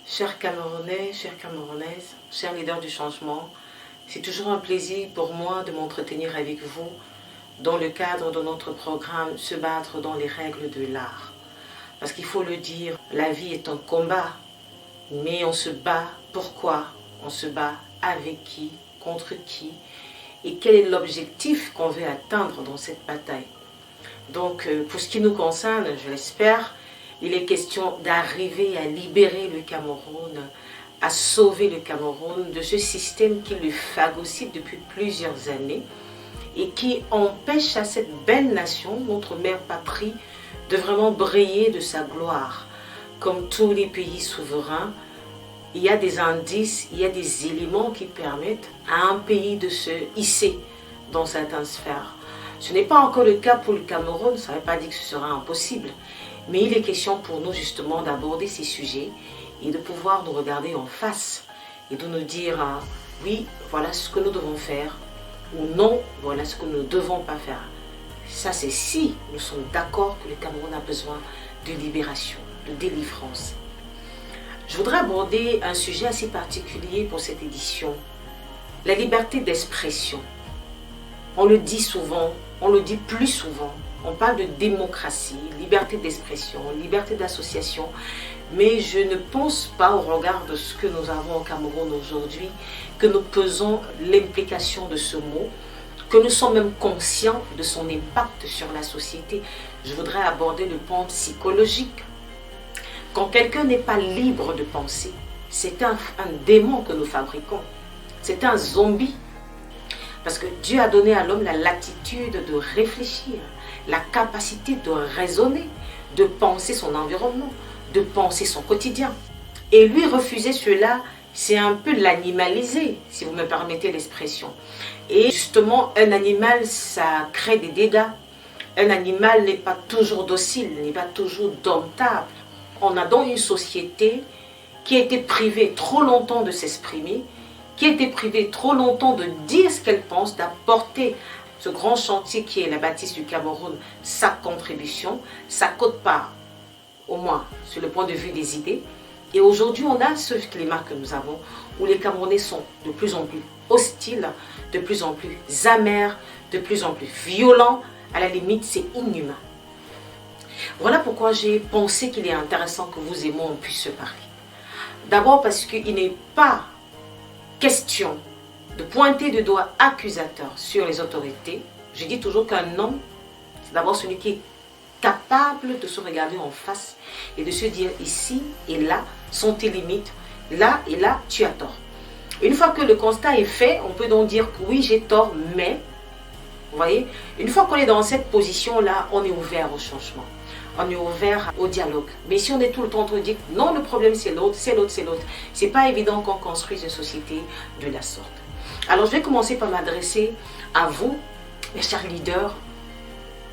Chers Camerounais, chères Camerounaises, chers leaders du changement, c'est toujours un plaisir pour moi de m'entretenir avec vous dans le cadre de notre programme Se battre dans les règles de l'art. Parce qu'il faut le dire, la vie est un combat, mais on se bat. Pourquoi? On se bat avec qui? Contre qui? Et quel est l'objectif qu'on veut atteindre dans cette bataille? Donc, pour ce qui nous concerne, je l'espère, il est question d'arriver à libérer le Cameroun, à sauver le Cameroun de ce système qui le phagocyte depuis plusieurs années et qui empêche à cette belle nation, notre mère patrie, de vraiment briller de sa gloire. Comme tous les pays souverains, il y a des indices, il y a des éléments qui permettent à un pays de se hisser dans certaines sphères. Ce n'est pas encore le cas pour le Cameroun, ça ne veut pas dire que ce sera impossible. Mais il est question pour nous justement d'aborder ces sujets et de pouvoir nous regarder en face et de nous dire oui, voilà ce que nous devons faire ou non, voilà ce que nous ne devons pas faire. Ça c'est si nous sommes d'accord que le Cameroun a besoin de libération, de délivrance. Je voudrais aborder un sujet assez particulier pour cette édition, la liberté d'expression. On le dit souvent, on le dit plus souvent. On parle de démocratie, liberté d'expression, liberté d'association, mais je ne pense pas, au regard de ce que nous avons au Cameroun aujourd'hui, que nous pesons l'implication de ce mot, que nous sommes même conscients de son impact sur la société. Je voudrais aborder le point psychologique. Quand quelqu'un n'est pas libre de penser, c'est un démon que nous fabriquons, c'est un zombie. Parce que Dieu a donné à l'homme la latitude de réfléchir, la capacité de raisonner, de penser son environnement, de penser son quotidien. Et lui refuser cela, c'est un peu l'animaliser, si vous me permettez l'expression. Et justement, un animal, ça crée des dégâts. Un animal n'est pas toujours docile, n'est pas toujours domptable. On a donc une société qui a été privée trop longtemps de s'exprimer, qui a été privée trop longtemps de dire ce qu'elle pense, d'apporter ce grand chantier qui est la bâtisse du Cameroun, sa contribution, sa quote-part, au moins sur le point de vue des idées. Et aujourd'hui, on a ce climat que nous avons, où les Camerounais sont de plus en plus hostiles, de plus en plus amers, de plus en plus violents. À la limite, c'est inhumain. Voilà pourquoi j'ai pensé qu'il est intéressant que vous et moi, on puisse se parler. D'abord parce qu'il n'est pas question de pointer de doigt accusateur sur les autorités. Je dis toujours qu'un homme, c'est d'abord celui qui est capable de se regarder en face et de se dire ici et là sont tes limites, là et là tu as tort. Une fois que le constat est fait, on peut donc dire que oui j'ai tort, mais, vous voyez, une fois qu'on est dans cette position-là, on est ouvert au changement. On est ouvert au dialogue. Mais si on est tout le temps en train de dire non, le problème c'est l'autre, c'est l'autre, c'est l'autre, c'est pas évident qu'on construise une société de la sorte. Alors je vais commencer par m'adresser à vous, mes chers leaders,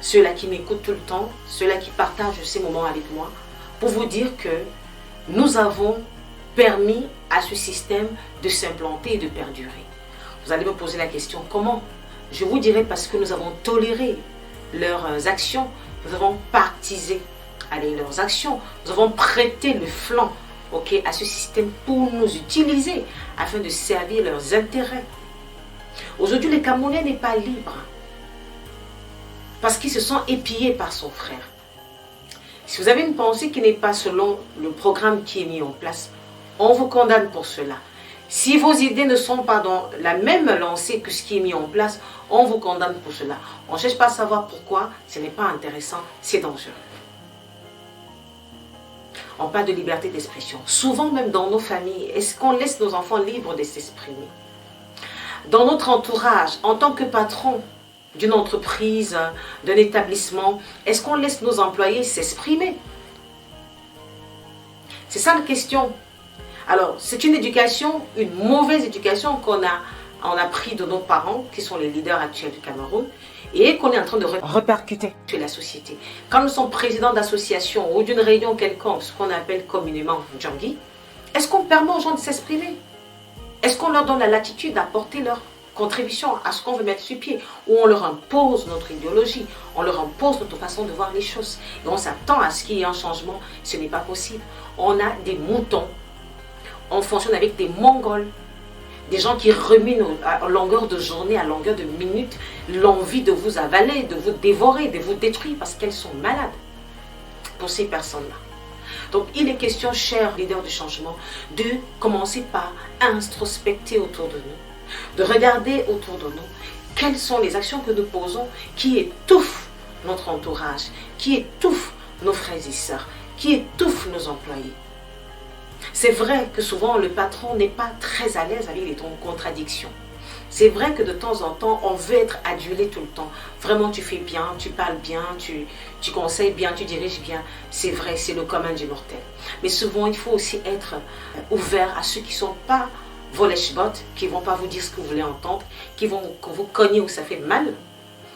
ceux-là qui m'écoutent tout le temps, ceux-là qui partagent ces moments avec moi, pour vous dire que nous avons permis à ce système de s'implanter et de perdurer. Vous allez me poser la question, comment? Je vous dirai parce que nous avons toléré leurs actions. Nous avons partisé leurs actions, nous avons prêté le flanc à ce système pour nous utiliser afin de servir leurs intérêts. Aujourd'hui, le Camerounais n'est pas libre parce qu'ils se sont épiés par son frère. Si vous avez une pensée qui n'est pas selon le programme qui est mis en place, on vous condamne pour cela. Si vos idées ne sont pas dans la même lancée que ce qui est mis en place, on vous condamne pour cela. On ne cherche pas à savoir pourquoi, ce n'est pas intéressant, c'est dangereux. On parle de liberté d'expression. Souvent même dans nos familles, est-ce qu'on laisse nos enfants libres de s'exprimer? Dans notre entourage, en tant que patron d'une entreprise, d'un établissement, est-ce qu'on laisse nos employés s'exprimer? C'est ça la question. Alors, c'est une éducation, une mauvaise éducation qu'on a pris de nos parents, qui sont les leaders actuels du Cameroun, et qu'on est en train de répercuter sur la société. Quand nous sommes présidents d'associations ou d'une réunion quelconque, ce qu'on appelle communément Djangui, est-ce qu'on permet aux gens de s'exprimer? Est-ce qu'on leur donne la latitude d'apporter leur contribution à ce qu'on veut mettre sur pied? Ou on leur impose notre idéologie, on leur impose notre façon de voir les choses. Et on s'attend à ce qu'il y ait un changement, ce n'est pas possible. On a des moutons on fonctionne avec des Mongols. Des gens qui ruminent à longueur de journée, à longueur de minute, l'envie de vous avaler, de vous dévorer, de vous détruire parce qu'elles sont malades pour ces personnes-là. Donc il est question, chers leaders du changement, de commencer par introspecter autour de nous, de regarder autour de nous quelles sont les actions que nous posons qui étouffent notre entourage, qui étouffent nos frères et sœurs, qui étouffent nos employés. C'est vrai que souvent le patron n'est pas très à l'aise avec les contradictions. C'est vrai que de temps en temps, on veut être adulé tout le temps. Vraiment, tu fais bien, tu parles bien, tu conseilles bien, tu diriges bien. C'est vrai, c'est le commun du mortel. Mais souvent, il faut aussi être ouvert à ceux qui ne sont pas vos lèche-bottes, qui ne vont pas vous dire ce que vous voulez entendre, qui vont vous cogner où ça fait mal.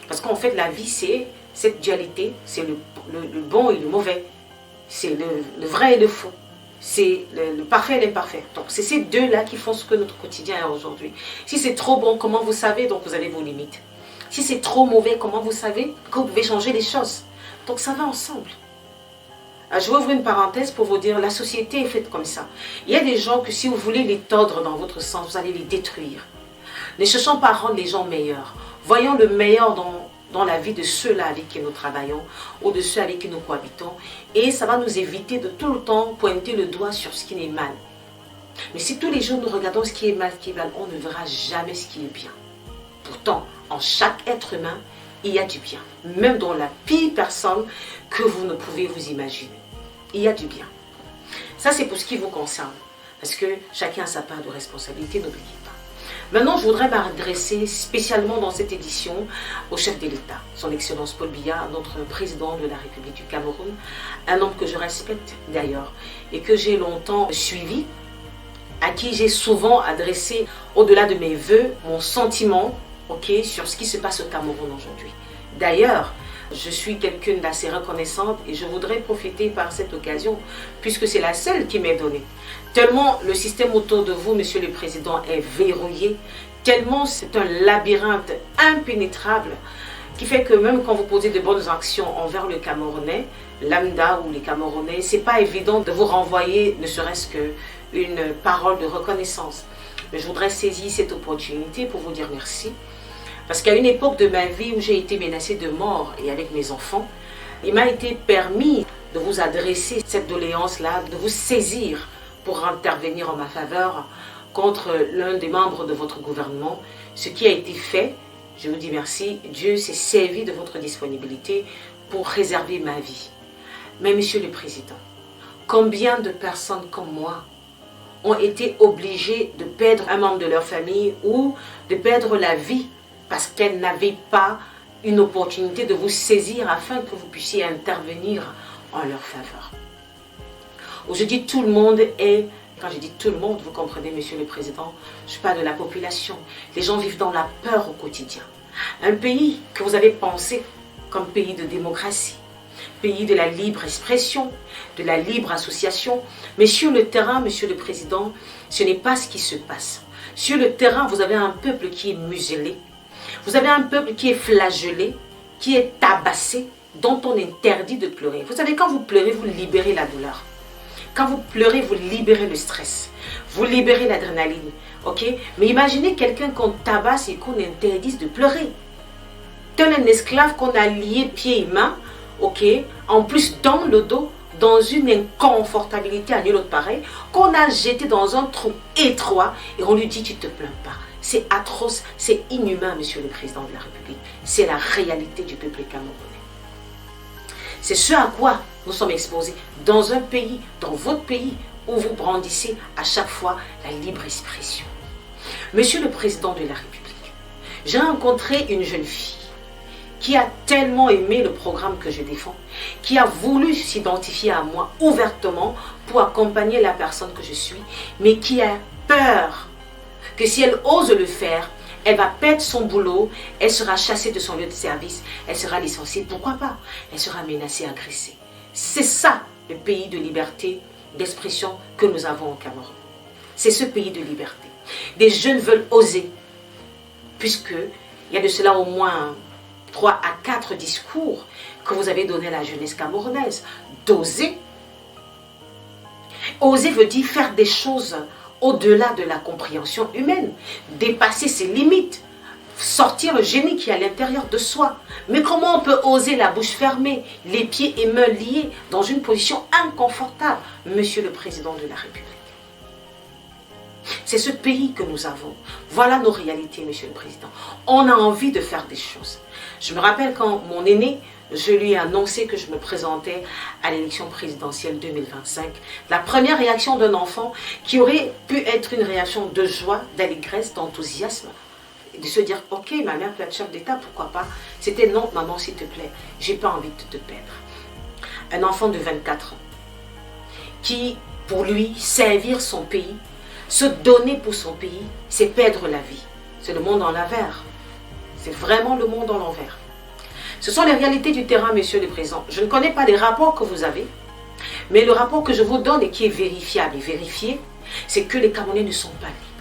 Parce qu'en fait, la vie, c'est cette dualité, c'est le bon et le mauvais. C'est le vrai et le faux. C'est le parfait et l'imparfait. Donc, c'est ces deux-là qui font ce que notre quotidien est aujourd'hui. Si c'est trop bon, comment vous savez? Donc, vous avez vos limites. Si c'est trop mauvais, comment vous savez que vous pouvez changer les choses? Donc, ça va ensemble. Je vais ouvrir une parenthèse pour vous dire, la société est faite comme ça. Il y a des gens que si vous voulez les tordre dans votre sens, vous allez les détruire. Ne cherchons pas à rendre les gens meilleurs. Voyons le meilleur dans la vie de ceux-là avec qui nous travaillons ou de ceux avec qui nous cohabitons. Et ça va nous éviter de tout le temps pointer le doigt sur ce qui est mal. Mais si tous les jours nous regardons ce qui est mal, on ne verra jamais ce qui est bien. Pourtant, en chaque être humain, il y a du bien. Même dans la pire personne que vous ne pouvez vous imaginer. Il y a du bien. Ça, c'est pour ce qui vous concerne. Parce que chacun a sa part de responsabilité, n'oubliez pas. Maintenant, je voudrais m'adresser spécialement dans cette édition au chef de l'État, son Excellence Paul Biya, notre président de la République du Cameroun, un homme que je respecte d'ailleurs et que j'ai longtemps suivi, à qui j'ai souvent adressé, au-delà de mes vœux, mon sentiment sur ce qui se passe au Cameroun aujourd'hui. D'ailleurs, je suis quelqu'une d'assez reconnaissante et je voudrais profiter par cette occasion, puisque c'est la seule qui m'est donnée. Tellement le système autour de vous, Monsieur le Président, est verrouillé, tellement c'est un labyrinthe impénétrable, qui fait que même quand vous posez de bonnes actions envers le Camerounais, lambda ou les Camerounais, c'est pas évident de vous renvoyer ne serait-ce qu'une parole de reconnaissance. Mais je voudrais saisir cette opportunité pour vous dire merci. Parce qu'à une époque de ma vie où j'ai été menacée de mort et avec mes enfants, il m'a été permis de vous adresser cette doléance-là, de vous saisir pour intervenir en ma faveur contre l'un des membres de votre gouvernement. Ce qui a été fait, je vous dis merci, Dieu s'est servi de votre disponibilité pour préserver ma vie. Mais Monsieur le Président, combien de personnes comme moi ont été obligées de perdre un membre de leur famille ou de perdre la vie parce qu'elles n'avaient pas une opportunité de vous saisir afin que vous puissiez intervenir en leur faveur. Aujourd'hui, tout le monde est, quand je dis tout le monde, vous comprenez, Monsieur le Président, je parle de la population. Les gens vivent dans la peur au quotidien. Un pays que vous avez pensé comme pays de démocratie, pays de la libre expression, de la libre association, mais sur le terrain, Monsieur le Président, ce n'est pas ce qui se passe. Sur le terrain, vous avez un peuple qui est muselé. Vous avez un peuple qui est flagellé, qui est tabassé, dont on interdit de pleurer. Vous savez, quand vous pleurez, vous libérez la douleur. Quand vous pleurez, vous libérez le stress. Vous libérez l'adrénaline. Ok? Mais imaginez quelqu'un qu'on tabasse et qu'on interdise de pleurer. Tel un esclave qu'on a lié pieds et mains, ok? En plus dans le dos, dans une inconfortabilité à nul autre pareil, qu'on a jeté dans un trou étroit et on lui dit tu ne te plains pas. C'est atroce, c'est inhumain, Monsieur le Président de la République. C'est la réalité du peuple camerounais. C'est ce à quoi nous sommes exposés dans un pays, dans votre pays, où vous brandissez à chaque fois la libre expression. Monsieur le Président de la République, j'ai rencontré une jeune fille qui a tellement aimé le programme que je défends, qui a voulu s'identifier à moi ouvertement pour accompagner la personne que je suis, mais qui a peur que si elle ose le faire, elle va perdre son boulot, elle sera chassée de son lieu de service, elle sera licenciée, pourquoi pas? Elle sera menacée, agressée. C'est ça le pays de liberté d'expression que nous avons au Cameroun. C'est ce pays de liberté. Des jeunes veulent oser, puisqu'il y a de cela au moins 3 à 4 discours que vous avez donnés à la jeunesse camerounaise. D'oser. Oser veut dire faire des choses au-delà de la compréhension humaine, dépasser ses limites, sortir le génie qui est à l'intérieur de soi. Mais comment on peut oser la bouche fermée, les pieds et mains liés, dans une position inconfortable, Monsieur le Président de la République? C'est ce pays que nous avons. Voilà nos réalités, Monsieur le Président. On a envie de faire des choses. Je me rappelle quand mon aîné, je lui ai annoncé que je me présentais à l'élection présidentielle 2025. La première réaction d'un enfant qui aurait pu être une réaction de joie, d'allégresse, d'enthousiasme, de se dire, ok, ma mère peut être chef d'État, pourquoi pas? C'était non, maman, s'il te plaît, j'ai pas envie de te perdre. Un enfant de 24 ans qui, pour lui, servir son pays, se donner pour son pays, c'est perdre la vie. C'est le monde en l'envers. C'est vraiment le monde en l'envers. Ce sont les réalités du terrain, Monsieur le Président. Je ne connais pas les rapports que vous avez, mais le rapport que je vous donne et qui est vérifiable et vérifié, c'est que les Camerounais ne sont pas libres.